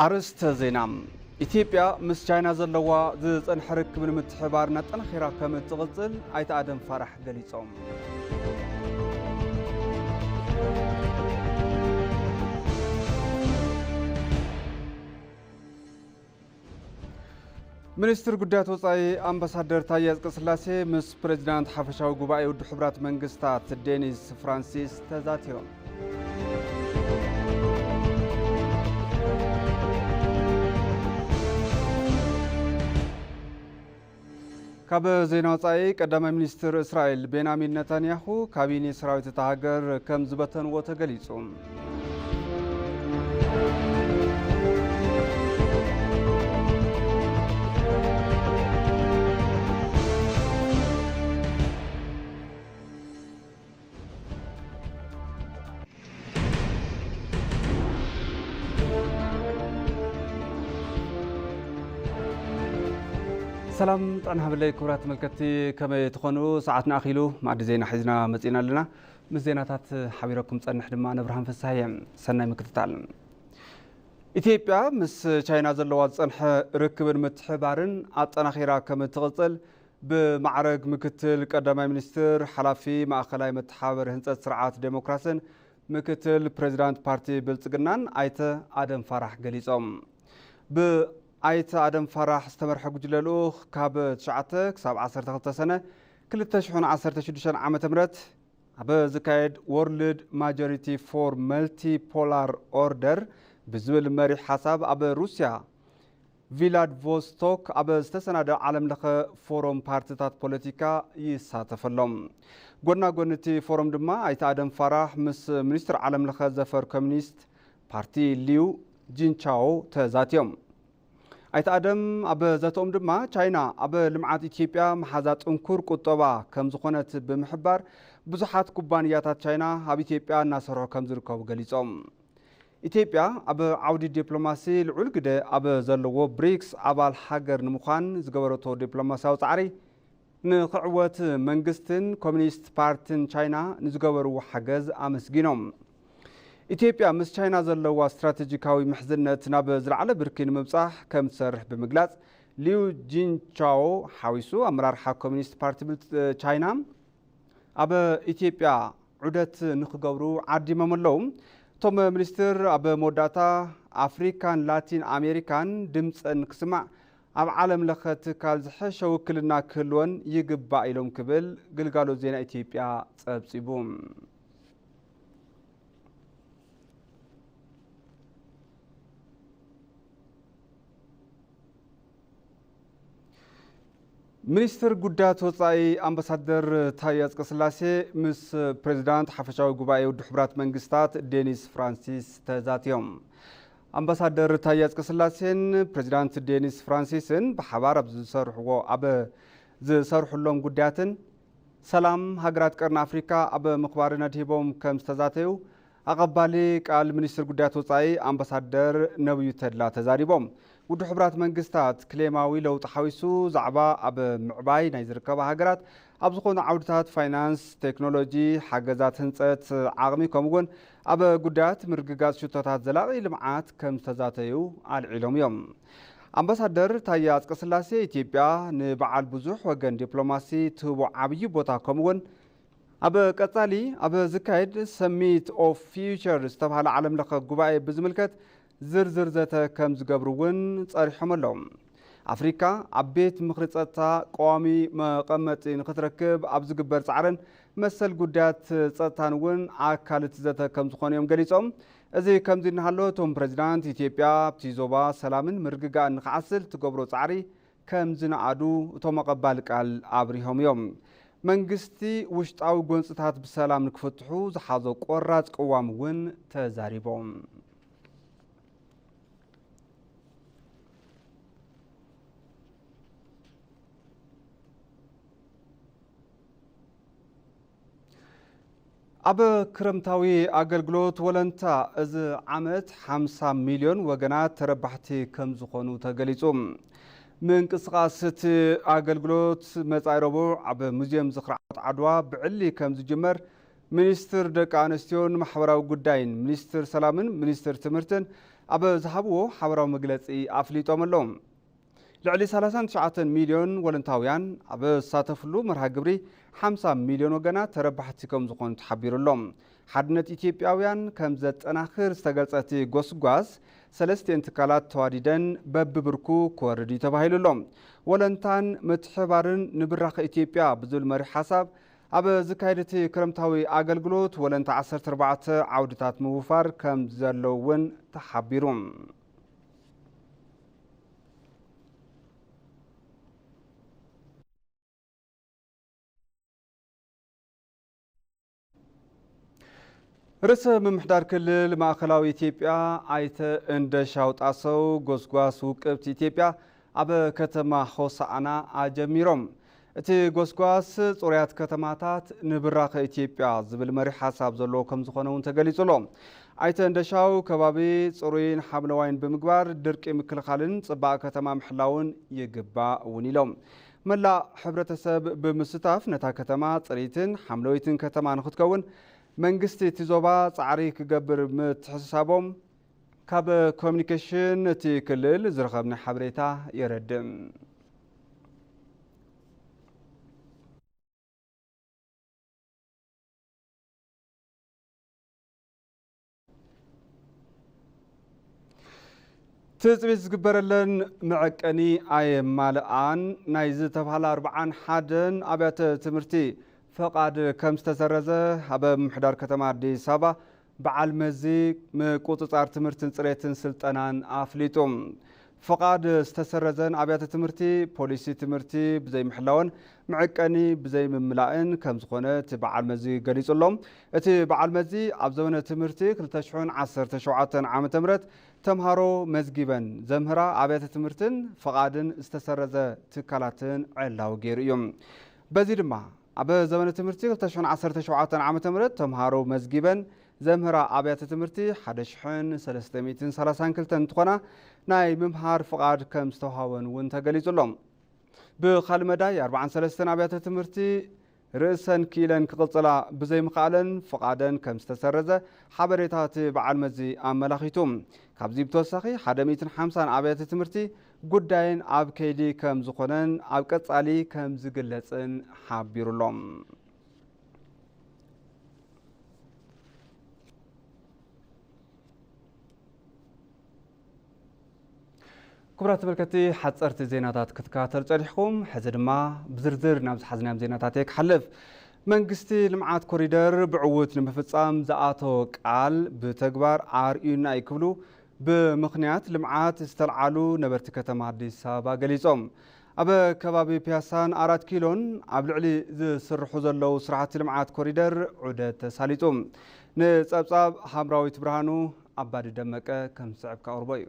አርስተ ዜና ኢትዮጵያ ምስ ቻይና ዘለዋ ዝጸንሐ ርክብ ንምትሕባርና ጠንኺራ ከም እትቕጽል ኣይተ ኣደም ፋራሕ ገሊጾም። ሚኒስትር ጉዳያት ወጻኢ አምባሳደር ታዬ አጽቀሥላሴ ምስ ፕሬዝዳንት ሓፈሻዊ ጉባኤ ውድብ ሕብራት መንግስታት ዴኒስ ፍራንሲስ ተዛቲዮም። ካብ ዜና ወጻኢ ቀዳማይ ሚኒስትር እስራኤል ቤንያሚን ኔታንያሁ ካቢኔ ሰራዊት እታ ሃገር ከም ዝበተንዎ ተገሊጹ። ሰላም ጥዕና ብለይ ክብራት መልከቲ ከመይ ትኾኑ ሰዓትና ኣኺሉ ማዕዲ ዜና ሒዝና መጺና ኣለና ምስ ዜናታት ሓቢረኩም ጸንሕ ድማ ነብርሃን ፍሳሐ ሰናይ ምክትታል። ኢትዮጵያ ምስ ቻይና ዘለዋ ዝጸንሐ ርክብን ምትሕባርን ኣጠናኺራ ከም እትቕጽል ብማዕረግ ምክትል ቀዳማይ ሚኒስትር ሓላፊ ማእኸላይ መተሓባበሪ ህንጸት ስርዓት ዴሞክራስን ምክትል ፕሬዚዳንት ፓርቲ ብልጽግናን ኣይተ ኣደም ፋራሕ ገሊጾም። ኣይተ ኣደም ፋራሕ ዝተመርሐ ጉጅለ ልኡኽ ካብ 9 ክሳብ 12 ሰነ 2016 ዓ.ም ኣብ ዝካየድ ወርልድ ማጆሪቲ ፎር መልቲ ፖላር ኦርደር ብዝብል መሪሕ ሓሳብ ኣብ ሩስያ ቪላድቮስቶክ ኣብ ዝተሰናደአ ዓለም ለኸ ፎረም ፓርቲታት ፖለቲካ ይሳተፈሎም። ጎና ጎኒ እቲ ፎረም ድማ ኣይተ ኣደም ፋራሕ ምስ ሚኒስትር ዓለም ለኸ ዘፈር ኮሚኒስት ፓርቲ ሊው ጂንቻኦ ተዛትዮም። ኣይተ ኣደም ኣብ ዘተኦም ድማ ቻይና ኣብ ልምዓት ኢትዮጵያ መሓዛ ጥንኩር ቁጠባ ከም ዝኾነት ብምሕባር ብዙሓት ኩባንያታት ቻይና ኣብ ኢትዮጵያ እናሰርሑ ከም ዝርከቡ ገሊጾም። ኢትዮጵያ ኣብ ዓውዲ ዲፕሎማሲ ልዑል ግደ ኣብ ዘለዎ ብሪክስ ኣባል ሃገር ንምዃን ዝገበረቶ ዲፕሎማስያዊ ጻዕሪ ንኽዕወት መንግስትን ኮሚኒስት ፓርቲን ቻይና ንዝገበርዎ ሓገዝ ኣመስጊኖም። ኢትዮጵያ ምስ ቻይና ዘለዋ ስትራቴጂካዊ ምሕዝነት ናብ ዝለዓለ ብርኪ ንምብጻሕ ከም ትሰርሕ ብምግላጽ ሊው ጂንቻኦ ሓዊሱ ኣመራርሓ ኮሚኒስት ፓርቲ ቻይና ኣብ ኢትዮጵያ ዑደት ንኽገብሩ ዓዲሞም ኣለዉ። እቶም ሚኒስትር ኣብ መወዳእታ ኣፍሪካን ላቲን ኣሜሪካን ድምፀን ክስማዕ ኣብ ዓለም ለኸ ትካል ዝሐሸ ውክልና ክህልወን ይግባእ ኢሎም ክብል ግልጋሎት ዜና ኢትዮጵያ ጸብጺቡ። ሚኒስትር ጉዳያት ወጻኢ አምባሳደር ታዬ አጽቀሥላሴ ምስ ፕሬዝዳንት ሓፈሻዊ ጉባኤ ውድብ ሕብራት መንግስታት ዴኒስ ፍራንሲስ ተዛትዮም። አምባሳደር ታዬ አጽቀሥላሴን ፕሬዝዳንት ዴኒስ ፍራንሲስን ብሓባር ኣብ ዝሰርሑሎም ጉዳያትን ሰላም ሃገራት ቀርኒ ኣፍሪካ ኣብ ምኽባር ነድሂቦም ከም ዝተዛተዩ ኣቐባሊ ቃል ሚኒስትር ጉዳያት ወጻኢ አምባሳደር ነብዩ ተድላ ተዛሪቦም። ውድብ ሕብራት መንግስታት ክሌማዊ ለውጢ ሓዊሱ ዛዕባ ኣብ ምዕባይ ናይ ዝርከባ ሃገራት ኣብ ዝኾኑ ዓውድታት ፋይናንስ፣ ቴክኖሎጂ፣ ሓገዛት ህንፀት ዓቕሚ ከምኡውን ኣብ ጉዳያት ምርግጋጽ ሽቶታት ዘላቒ ልምዓት ከም ዝተዛተዩ ኣልዒሎም እዮም። አምባሳደር ታዬ አጽቀሥላሴ ኢትዮጵያ ንበዓል ብዙሕ ወገን ዲፕሎማሲ ትህቦ ዓብዪ ቦታ ከምኡውን ኣብ ቀጻሊ ኣብ ዝካየድ ሰሚት ኦፍ ፊውቸር ዝተባሃለ ዓለም ለኸ ጉባኤ ብዝምልከት ዝርዝር ዘተ ከም ዝገብሩ እውን ጸሪሖም ኣለዎም። ኣፍሪካ ኣብ ቤት ምኽሪ ጸጥታ ቀዋሚ መቐመጢ ንኽትረክብ ኣብ ዝግበር ጻዕርን መሰል ጉዳያት ጸጥታን እውን ኣካል እቲ ዘተ ከም ዝኾኑ እዮም ገሊጾም። እዚ ከምዚ እናሃሎ እቶም ፕሬዚዳንት ኢትዮጵያ ኣብቲ ዞባ ሰላምን ምርግጋእን ንኽዓስል ትገብሮ ጻዕሪ ከም ዝነኣዱ እቶም ኣቐባሊ ቃል ኣብሪሆም እዮም። መንግስቲ ውሽጣዊ ጎንፅታት ብሰላም ንክፍትሑ ዝሓዞ ቆራጽ ቅዋም እውን ተዛሪቦም። ኣብ ክረምታዊ ኣገልግሎት ወለንታ እዚ ዓመት 50 ሚልዮን ወገናት ተረባሕቲ ከም ዝኾኑ ተገሊጹ። ምንቅስቓስ እቲ ኣገልግሎት መጻኢ ረቡዕ ኣብ ሙዝየም ዝኽሪ ዓድዋ ብዕሊ ከም ዝጅመር ሚኒስትር ደቂ ኣንስትዮን ማሕበራዊ ጉዳይን ሚኒስትር ሰላምን ሚኒስትር ትምህርትን ኣብ ዝሃብዎ ሓበራዊ መግለፂ ኣፍሊጦም ኣለዎም ልዕሊ 39 ሚልዮን ወለንታውያን ኣብ ዝሳተፍሉ መርሃ ግብሪ 50 ሚልዮን ወገናት ተረባሕቲ ከም ዝኾኑ ተሓቢሩሎም ሓድነት ኢትዮጵያውያን ከም ዘጠናኽር ዝተገልጸቲ ጎስጓስ ሰለስተ ትካላት ተዋዲደን በብብርኩ ክወርድ ተባሂሉሎም ወለንታን ምትሕባርን ንብራኸ ኢትዮጵያ ብዝብል መሪ ሓሳብ ኣብ ዝካየደቲ ክረምታዊ ኣገልግሎት ወለንታ 14 ዓውድታት ምውፋር ከም ዘለው እውን ተሓቢሩ ርዕሰ ምምሕዳር ክልል ማእከላዊ ኢትዮጵያ ኣይተ እንደሻው ጣሰው ጎስጓስ ውቅብቲ ኢትዮጵያ ኣብ ከተማ ሆሳዕና ኣጀሚሮም እቲ ጎስጓስ ጽሩያት ከተማታት ንብራኸ ኢትዮጵያ ዝብል መሪ ሓሳብ ዘለዎ ከም ዝኾነ እውን ተገሊጹሎም ኣይተ እንደሻው ከባቢ ጽሩይን ሓምለዋይን ብምግባር ድርቂ ምክልኻልን ጽባቐ ከተማ ምሕላውን ይግባእ እውን ኢሎም መላእ ሕብረተሰብ ብምስታፍ ነታ ከተማ ጽሪትን ሓምለወይትን ከተማ ንኽትከውን መንግስቲ እቲ ዞባ ጻዕሪ ክገብር ምትሕስሳቦም ካብ ኮሚኒኬሽን እቲ ክልል ዝረኸብና ሓበሬታ የረድም ትጽቢት ዝግበረለን መዐቀኒ ኣየማልኣን ናይ ዝተባሃለ 41 ኣብያተ ትምህርቲ ፈቃድ ከም ዝተሰረዘ ኣብ ምሕዳር ከተማ አዲስ አበባ በዓል መዚ ምቁፅጻር ትምህርትን ጽሬትን ስልጠናን ኣፍሊጦም ፈቃድ ዝተሰረዘን ኣብያተ ትምህርቲ ፖሊሲ ትምህርቲ ብዘይ ምሕላውን መዐቀኒ ብዘይ ምምላእን ከም ዝኾነ እቲ በዓል መዚ ገሊጹሎም እቲ በዓል መዚ ኣብ ዘመነ ትምህርቲ 2017 ዓመተ ምህረት ተምሃሮ መዝጊበን ዘምህራ ኣብያተ ትምህርትን ፈቃድን ዝተሰረዘ ትካላትን ዕላው ገይሩ እዮም በዚ ድማ ኣብ ዘመነ ትምህርቲ 2017 ዓመተ ምህረት ተምሃሮ መዝጊበን ዘምህራ ኣብያተ ትምህርቲ 1332 እንትኾና ናይ ምምሃር ፍቃድ ከም ዝተዋሃበን እውን ተገሊጹሎም ብኻልእ መዳይ 43 ኣብያተ ትምህርቲ ርእሰን ክኢለን ክቕፅላ ብዘይ ምኽኣለን ፍቃደን ከም ዝተሰረዘ ሓበሬታት በዓል መዚ ኣመላኺቱ ካብዚ ብተወሳኺ 150 ኣብያተ ትምህርቲ ጉዳይን ኣብ ከይዲ ከም ዝኾነን ኣብ ቀጻሊ ከም ዝግለጽን ሓቢሩሎም ክቡራት ተመልከትቲ ሓጸርቲ ዜናታት ክትከታተሉ ጸኒሕኩም ሕዚ ድማ ብዝርዝር ናብ ዝሓዝናዮም ዜናታት ክሓልፍ መንግስቲ ልምዓት ኮሪደር ብዕውት ንምፍጻም ዝኣተወ ቃል ብተግባር ኣርዩና ይክብሉ ብምኽንያት ልምዓት ዝተልዓሉ ነበርቲ ከተማ አዲስ አበባ ገሊጾም ኣብ ከባቢ ፒያሳን 4 ኪሎን ኣብ ልዕሊ ዝስርሑ ዘለው ስራሕቲ ልምዓት ኮሪደር ዑደት ተሳሊጡ ንጸብጻብ ሓምራዊት ብርሃኑ ኣባዲ ደመቀ ከም ዝስዕብ ካቅርቦ እዩ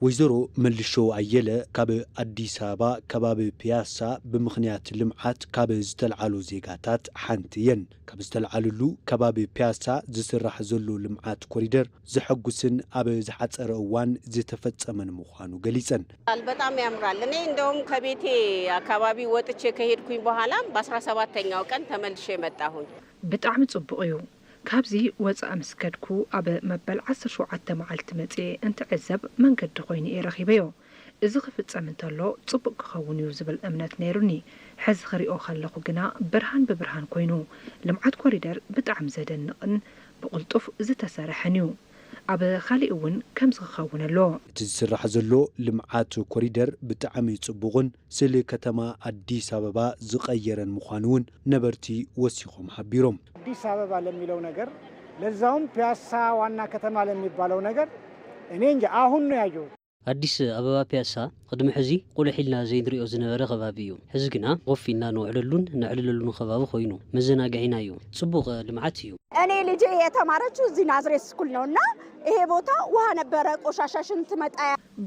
ወይዘሮ መልሾ አየለ ካብ አዲስ አበባ ከባቢ ፒያሳ ብምኽንያት ልምዓት ካብ ዝተልዓሉ ዜጋታት ሓንቲ እየን ካብ ዝተልዓሉሉ ከባቢ ፒያሳ ዝስራሕ ዘሎ ልምዓት ኮሪደር ዝሐጉስን ኣብ ዝሓፀረ እዋን ዝተፈጸመን ምዃኑ ገሊጸን በጣም ያምራል እኔ እንደውም ከቤቴ አካባቢ ወጥቼ ከሄድኩኝ በኋላ በ17ኛው ቀን ተመልሼ መጣሁኝ በጣም ጽቡቅ እዩ ካብዚ ወፃእ ምስከድኩ ኣብ መበል 17 መዓልቲ መጽ እንትዕዘብ መንገዲ ኮይኑ ረኺበዮ እዚ ክፍጸም እንተሎ ጽቡቅ ክኸውን እዩ ዝብል እምነት ነይሩኒ ሕዚ ክሪኦ ከለኹ ግና ብርሃን ብብርሃን ኮይኑ ልምዓት ኮሪደር ብጣዕሚ ዘደንቕን ብቕልጡፍ ዝተሰርሐን እዩ ኣብ ካሊእ እውን ከም ዝኸውን ኣሎ እቲ ዝስራሕ ዘሎ ልምዓት ኮሪደር ብጣዕሚ ጽቡቕን ስለ ከተማ አዲስ አበባ ዝቀየረን ምዃኑ እውን ነበርቲ ወሲኾም ሓቢሮም አዲስ አበባ ለሚለው ነገር ለዛውም ፒያሳ ዋና ከተማ ለሚባለው ነገር እኔ እንጂ አሁን ነው ያየው አዲስ አበባ ፒያሳ ቅድሚ ሕዚ ቁልሒልና ዘይንሪኦ ዝነበረ ከባቢ እዩ ሕዚ ግና ቆፊና ንውዕለሉን ንዕልለሉን ከባቢ ኮይኑ መዘናግዒና እዩ ጽቡቕ ልምዓት እዩ እኔ ልጄ የተማረችው እዚህ ናዝሬት ስኩል ነውና ይሄ ቦታ ውሃ ነበረ ቆሻሻሽን ትመጣ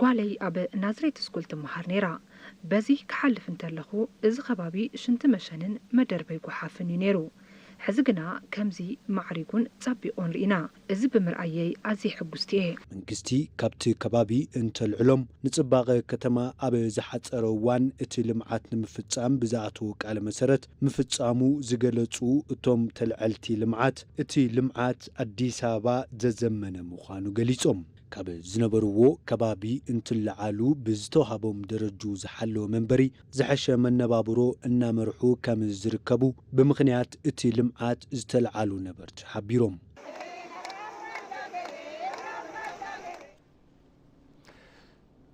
ጓለይ ኣብ ናዝሬት ስኩል ትመሃር ነይራ በዚ ክሓልፍ እንተለኹ እዚ ከባቢ ሽንቲ መሸንን መደርበይ ጎሓፍን እዩ ነይሩ ሕዚ ግና ከምዚ ማዕሪጉን ጸቢቆን ርኢና እዚ ብምርኣየይ ኣዝየ ሕጉስቲ እየ መንግስቲ ካብቲ ከባቢ እንተልዕሎም ንጽባቐ ከተማ ኣብ ዝሓፀረ እዋን እቲ ልምዓት ንምፍጻም ብዝኣተወ ቃለ መሰረት ምፍጻሙ ዝገለጹ እቶም ተልዕልቲ ልምዓት እቲ ልምዓት ኣዲስ አበባ ዘዘመነ ምዃኑ ገሊጾም ካብ ዝነበርዎ ከባቢ እንትለዓሉ ብዝተዋሃቦም ደረጁ ዝሓለወ መንበሪ ዝሐሸ መነባብሮ እናመርሑ ከም ዝርከቡ ብምኽንያት እቲ ልምዓት ዝተለዓሉ ነበርቲ ሓቢሮም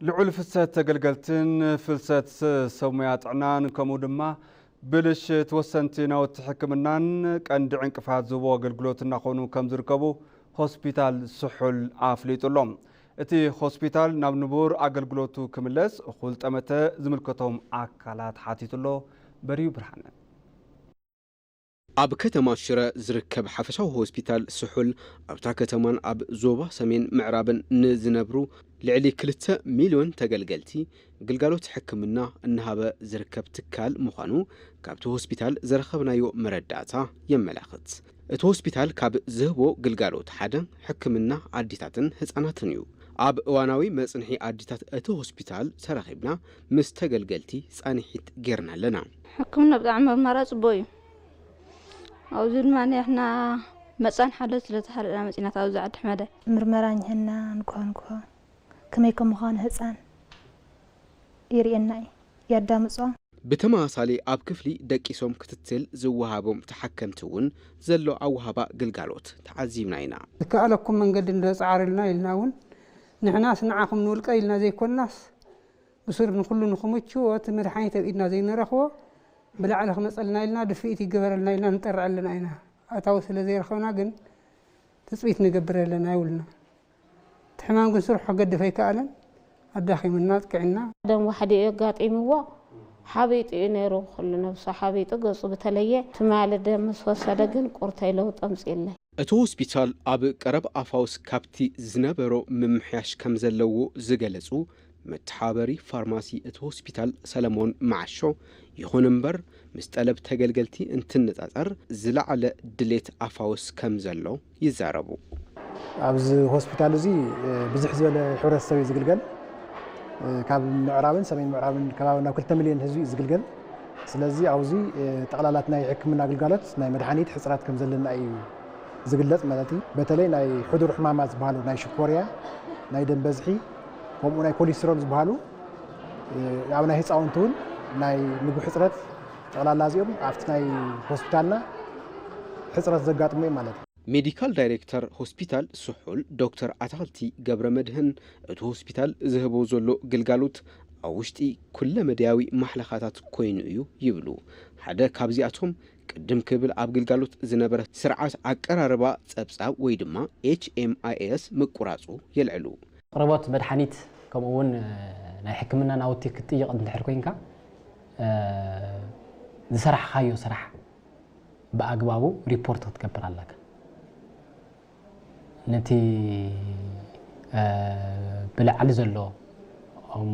ልዑል ፍሰት ተገልገልትን ፍልሰት ሰሙያ ጥዕናን ከምኡ ድማ ብልሽ ተወሰንቲ ናውቲ ሕክምናን ቀንዲ ዕንቅፋት ዝህቦ አገልግሎት እናኾኑ ከም ዝርከቡ ሆስፒታል ስሑል ኣፍሊጡሎም እቲ ሆስፒታል ናብ ንቡር አገልግሎቱ ክምለስ ኹልጠመተ ዝምልከቶም ኣካላት ሓቲቱሎ በሪዩ ብርሃነ ኣብ ከተማ ሽረ ዝርከብ ሓፈሻዊ ሆስፒታል ስሑል ኣብታ ከተማን ኣብ ዞባ ሰሜን ምዕራብን ንዝነብሩ ልዕሊ 2 ሚልዮን ተገልገልቲ ግልጋሎት ሕክምና እናሃበ ዝርከብ ትካል ምዃኑ ካብቲ ሆስፒታል ዝረኸብናዮ መረዳእታ የመላኽት እቲ ሆስፒታል ካብ ዝህቦ ግልጋሎት ሓደ ሕክምና ኣዲታትን ህፃናትን እዩ ኣብ እዋናዊ መጽንሒ ኣዲታት እቲ ሆስፒታል ተረኺብና ምስ ተገልገልቲ ጻኒሒት ጌርና ኣለና ሕክምና ብጣዕሚ ኣማራጭ ቦዩ أو زين ما نحنا مثلا حدث لتحرر مدينة أو زعد حمدة مرمران هنا نكون كما يكون مخان هزان يرينا يردام صا بتماثالي أب كفلي دقيسوم كتتل زوهابهم تحكمتون زلو أوهابا قلقالوت تعزيمنا هنا كألكم من قد نسعر لنا يلناون نحنا سنعاكم نولك إلنا زي كل ناس بصير نخلو نخمتشو وتمرحين تبقينا زي نرخوا بلا على مسألنا لنا دفيتي قبر لنا لنا نطرع لنا هنا أتاوس لزي رخونا قن تثبيت نقبر لنا يولنا تحمان قن سرح قد في كألا الداخل من الناس كعنا دم واحد يقاط إموا حبيت إنيرو خلنا بس حبيت قص بتليه تمال الدم مسوسة دقن قرتي له طمس إله أتو هوسبيتال أب قرب أفاوس كابتي زنبرو ممحياش كمزلو زغلصو متحابري فارماسي أتو هوسبيتال سلمون معشو يخون امبر مستقلب تገልገልቲ እንትንጻጸር ዝለዓለ ድሌት ኣፋውስ ከም ዘሎ ይዛረቡ ኣብዚ ሆስፒታል እዚ ብዙሕ ዝበለ ሕብረተሰብ ዝግልገል ካብ ምዕራብን ሰሜን ምዕራብን ከባቢና 2 ሚልዮን ህዝቢ ዝግልገል ስለዚ ኣብዚ ጠቕላላት ናይ ሕክምና አገልግሎት ናይ መድሓኒት ሕጽራት ከም ዘለና እዩ ዝግለጽ ማለት እዩ በተለይ ናይ ሕዱር ሕማማት ዝበሃሉ ናይ ሽኮርያ ናይ ደም በዝሒ ከምኡ ናይ ኮሌስትሮል ዝበሃሉ ኣብ ናይ ህፃውንቲ እውን ናይ ምግቢ ሕጽረት ጠቕላላ እዚኦም ኣብቲ ናይ ሆስፒታልና ሕጽረት ዘጋጥሙ ማለት እዩ ሜዲካል ዳይሬክተር ሆስፒታል ስሑል ዶክተር አታልቲ ገብረ መድህን እቲ ሆስፒታል ዝህቦ ዘሎ ግልጋሎት ኣብ ውሽጢ ኩለ መድያዊ ማሕለኻታት ኮይኑ እዩ ይብሉ ሓደ ካብዚኣቶም ቅድም ክብል ኣብ ግልጋሎት ዝነበረ ስርዓት ኣቀራርባ ጸብጻብ ወይ ድማ HMIS ምቁራጹ የልዕሉ ቅርቦት መድሓኒት ከምኡ እውን ናይ ሕክምና ናውቲ ክትጥይቕ እንድሕር ኮይንካ ዝሰራሕካዮ ስራሕ ብኣግባቡ ሪፖርት ክትገብር ኣለካ ነቲ ብላዕሊ ዘሎ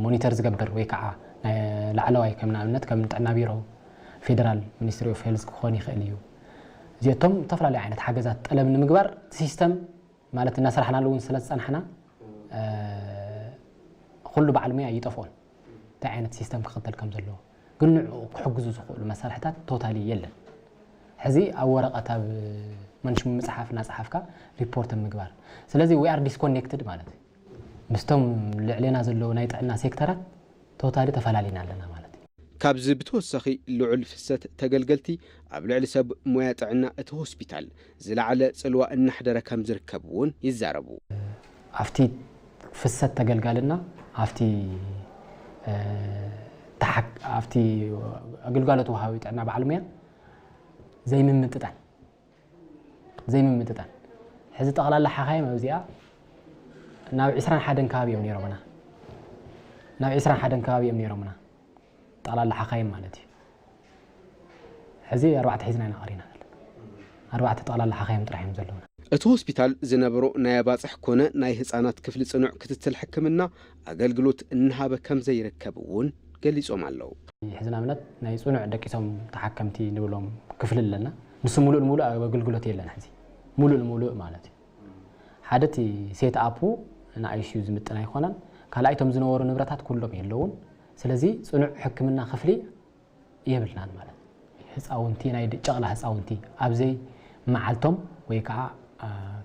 ሞኒተር ዝገብር ወይ ከዓ ናይ ላዕለዋይ ከም ንኣብነት ከም ጥዕና ቢሮ ፌደራል ሚኒስትሪ ኦፍ ሄልዝ ክኾን ይኽእል እዩ እዚኣቶም ዝተፈላለዩ ዓይነት ሓገዛት ጠለብ ንምግባር ሲስተም ማለት እናስራሕናሉ እውን ስለ ዝፀናሕና ኩሉ በዓል ሞያ ይጠፍኦን እንታይ ዓይነት ሲስተም ክኽተል ከም ዘለዎ ግን ንዕኡ ክሕግዙ ዝኽእሉ መሳርሕታት ቶታሊ የለን ሕዚ ኣብ ወረቐት ኣብ መንሽ መጽሓፍ እናጽሓፍካ ሪፖርት ምግባር ስለዚ we are disconnected ማለት እዩ ምስቶም ልዕልና ዘለዎ ናይ ጥዕና ሴክተራት ቶታሊ ተፈላሊና ኣለና ማለት እዩ ካብዚ ብተወሳኺ ልዑል ፍሰት ተገልገልቲ ኣብ ልዕሊ ሰብ ሞያ ጥዕና እቲ ሆስፒታል ዝለዓለ ጽልዋ እናሕደረ ከም ዝርከብ እውን ይዛረቡ ኣብቲ ፍሰት ተገልጋልና ኣብቲ ኣብቲ ኣገልግሎት ወሃቢ ጥዕና በዓል ሞያ ዘይምምጥጣን ሕዚ ጠቕላላ ሓኻይም ኣብዚኣ ናብ 21 ከባቢ እዮም ነይሮምና ናብ 21 ከባቢ እዮም ነይሮምና ጠቕላላ ሓኻይም ማለት እዩ ሕዚ 4 ሒዝና ኢና ቀሪና 4 ጠቕላላ ሓኻይም ጥራሕ እዮም ዘለውና እቲ ሆስፒታል ዝነበሮ ናይ ኣባፅሕ ኮነ ናይ ህፃናት ክፍሊ ጽኑዕ ክትትል ሕክምና ኣገልግሎት እናሃበ ከም ዘይርከብ እውን ገሊጾም ኣለዉ ሕዚ ንኣብነት ናይ ጽኑዕ ደቂሶም ተሓከምቲ ንብሎም ክፍሊ ኣለና ንሱ ሙሉእ ኣገልግሎት የለን ሕዚ ሙሉእ ማለት እዩ ሓደቲ ሴት ኣፑ ንኣይሲዩ ዝምጥን ኣይኮነን ካልኣይቶም ዝነበሩ ንብረታት ኩሎም የለውን ስለዚ ጽኑዕ ሕክምና ክፍሊ የብልናን ማለት ህፃውንቲ ናይ ጨቕላ ህፃውንቲ ኣብዘይ መዓልቶም ወይ ከዓ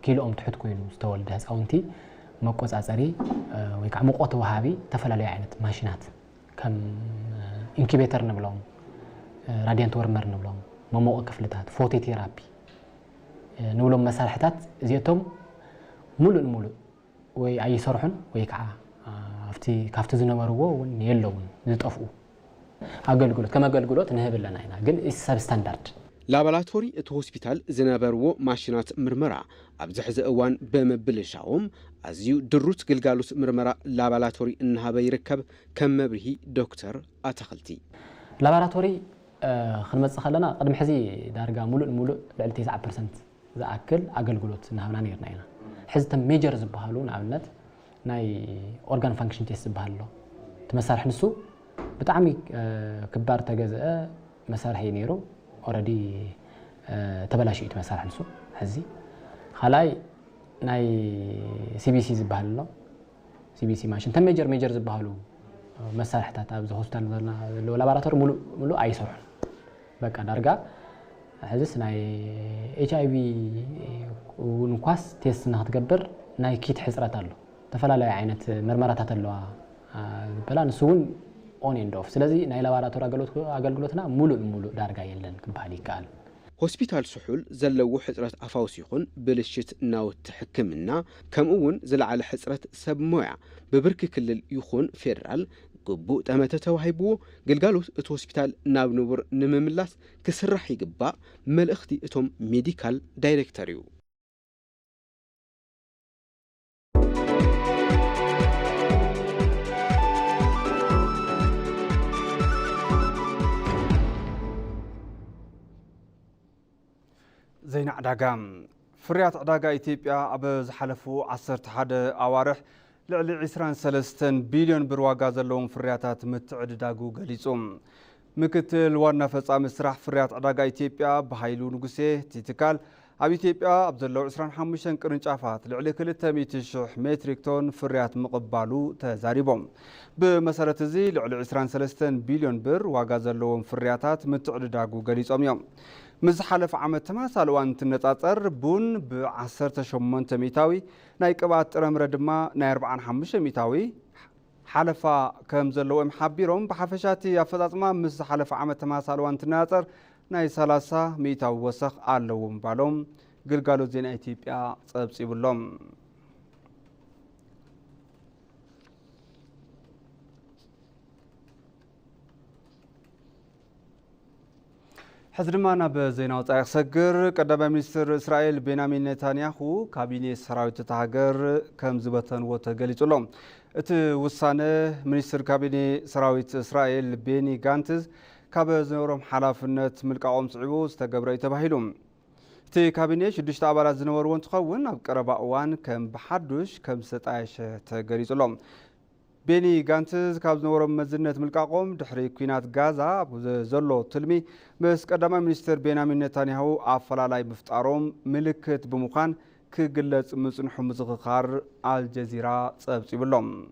ኪሎኦም ትሕት ኮይኑ ዝተወልደ ህፃውንቲ መቆጻጸሪ ወይ ከዓ ሙቆት ወሃቢ ተፈላለዩ ዓይነት ማሽናት ከም ኢንኩቤተር ንብሎም ራዲያንት ወርመር ንብሎም መሞቕ ክፍልታት ፎቶቴራፒ ንብሎም መሳርሕታት እዚኣቶም ሙሉእ ወይ ኣይሰርሑን ወይ ከዓ ካብቲ ዝነበርዎ እውን የለውን ዝጠፍኡ ኣገልግሎት ከም ኣገልግሎት ንህብለና ኢና ግን ሰብ ስታንዳርድ ላቦራቶሪ እቲ ሆስፒታል ዝነበርዎ ማሽናት ምርመራ ኣብዚ ሕዚ እዋን በመብልሻዎም ኣዝዩ ድሩት ግልጋሎት ምርመራ ላቦራቶሪ እናሃበ ይርከብ ከም መብርሂ ዶክተር ኣተኽልቲ ላቦራቶሪ ክንመጽእ ከለና ቅድሚ ሕዚ ዳርጋ ሙሉእ ልዕሊ 90% ዝኣክል ኣገልግሎት እናሃብና ነርና ኢና ሕዚ ተም ሜጀር ዝበሃሉ ንኣብነት ናይ ኦርጋን ፋንክሽን ቴስት ዝበሃል ኣሎ እቲ መሳርሒ ንሱ ብጣዕሚ ክባር ተገዝአ መሳርሒ ነይሩ ኦልሬዲ ተበላሽዩ እቲ መሳርሒ ንሱ ሕዚ ካልኣይ ናይ ሲቢሲ ዝበሃል ኣሎ ሲቢሲ ማሽን ተም ሜጀር ዝበሃሉ መሳርሕታት ኣብዚ ሆስፒታል ዘለዎ ላቦራቶሪ ሙሉእ ኣይሰርሑን በቃ ዳርጋ ሕዚስ ናይ ኤችአይቪ እውን እንኳስ ቴስት ንክትገብር ናይ ኪት ሕፅረት ኣሎ ተፈላለዩ ዓይነት ምርመራታት ኣለዋ በላ ንሱ እውን ኦን ኤንድ ኦፍ ስለዚ ናይ ላቦራቶሪ ኣገልግሎትና ሙሉእ ዳርጋ የለን ክበሃል ይከኣል ሆስፒታል ስሑል ዘለዎ ሕፅረት ኣፋውስ ይኹን ብልሽት ናውቲ ሕክምና ከምኡ እውን ዝለዓለ ሕፅረት ሰብ ሞያ ብብርኪ ክልል ይኹን ፌደራል ግቡእ ጠመተ ተዋሂብዎ ግልጋሎት እቲ ሆስፒታል ናብ ንቡር ንምምላስ ክስራሕ ይግባእ መልእኽቲ እቶም ሜዲካል ዳይሬክተር እዩ زين عداقا فريات عداقا إثيوبيا أبا زحلفو 11 أوارح لعلي 23 بليون برواقا زلون فرياتات متعدداقو قليسوم مكتل وانا فصام مسرح فريات عداقا إثيوبيا بحيلو نقسيه تيتكال أب إثيوبيا أبزلو 25 قرنشافات لعلي كل 100 متريك تون فريات مقبالو تزاريبوم بمسارة زي لعلي 23 بليون بر واقا زلون فرياتات متعدداقو قليسوم يوم مزحلف عام تماثل وان تنتاطر بون ب18 ميتاوي ناي قبات رمرد ما ناي 45 ميتاوي حلفا كم زلوهم حبيرهم بحفشاتي افضاطما مزحلف عام تماثل وان تناطر ناي 30 ميتاوي وسخ علوم بالهم قلقالو زين ايتيبيا صبصي بلهم حزرمانا بزينا وطايق سجر قدام منستر إسرائيل بنيامين نتنياهو كابيني سراويت تهاجر كم زبطن وتقليت لهم وسانه منستر كابيني سراويت إسرائيل بيني غانتز كابزنورم حلافنت ملك عام صعبوس تجبري تبهيلهم كابيني شدشت عبارات زنور وانتخون أبقرب أوان كم بحدوش كم 16 تقليت لهم بيني غانتز كابزنورم مزنت ملك عام دحري كوينات غازا زلو تلمي بس قدام منستر بنيامين نتنياهو أفلالاي مفتاروم ملكت بمخان كقلت مصنحو مزغخار الجزيرة صبصي بلوم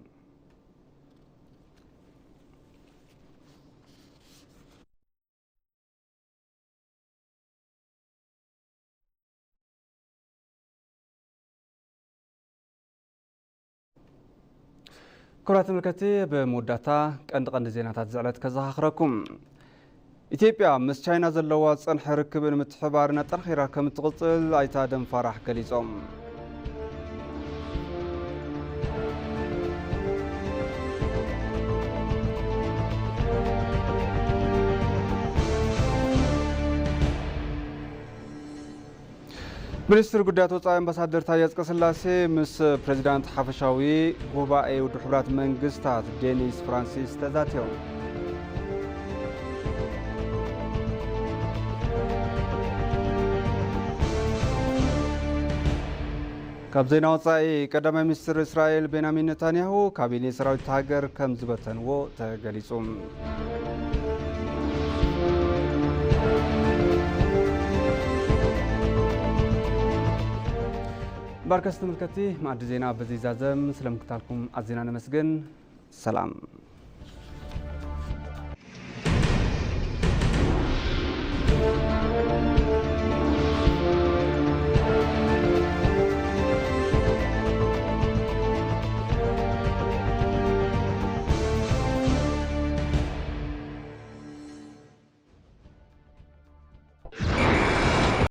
كرات ملكتي بموداتا قند زيناتات زعلت كزاخركم ኢትዮጵያ ምስ ቻይና ዘለዋ ጸንሐ ርክብን ምትሕባርና ጠንኺራ ከም ትቕጽል ኣይታ ደም ፋራሕ ገሊጾም ሚኒስትር ጉዳያት ወጻኢ አምባሳደር ታዬ አጽቀሥላሴ ምስ ፕሬዚዳንት ሓፈሻዊ ጉባኤ ውድብ ሕብራት መንግስታት ዴኒስ ፍራንሲስ ተዛትዮም ካብ ዜና ወጻኢ ቀዳማይ ሚኒስትር እስራኤል ቤንያሚን ኔታንያሁ ካቢኔ ሰራዊት ሃገር ከም ዝበተንዎ ተገሊጹ ባርከስ ተመልከቲ ማዕድ ዜና በዚህ ዛዘም ስለምክታልኩም አዚና ነመስገን ሰላም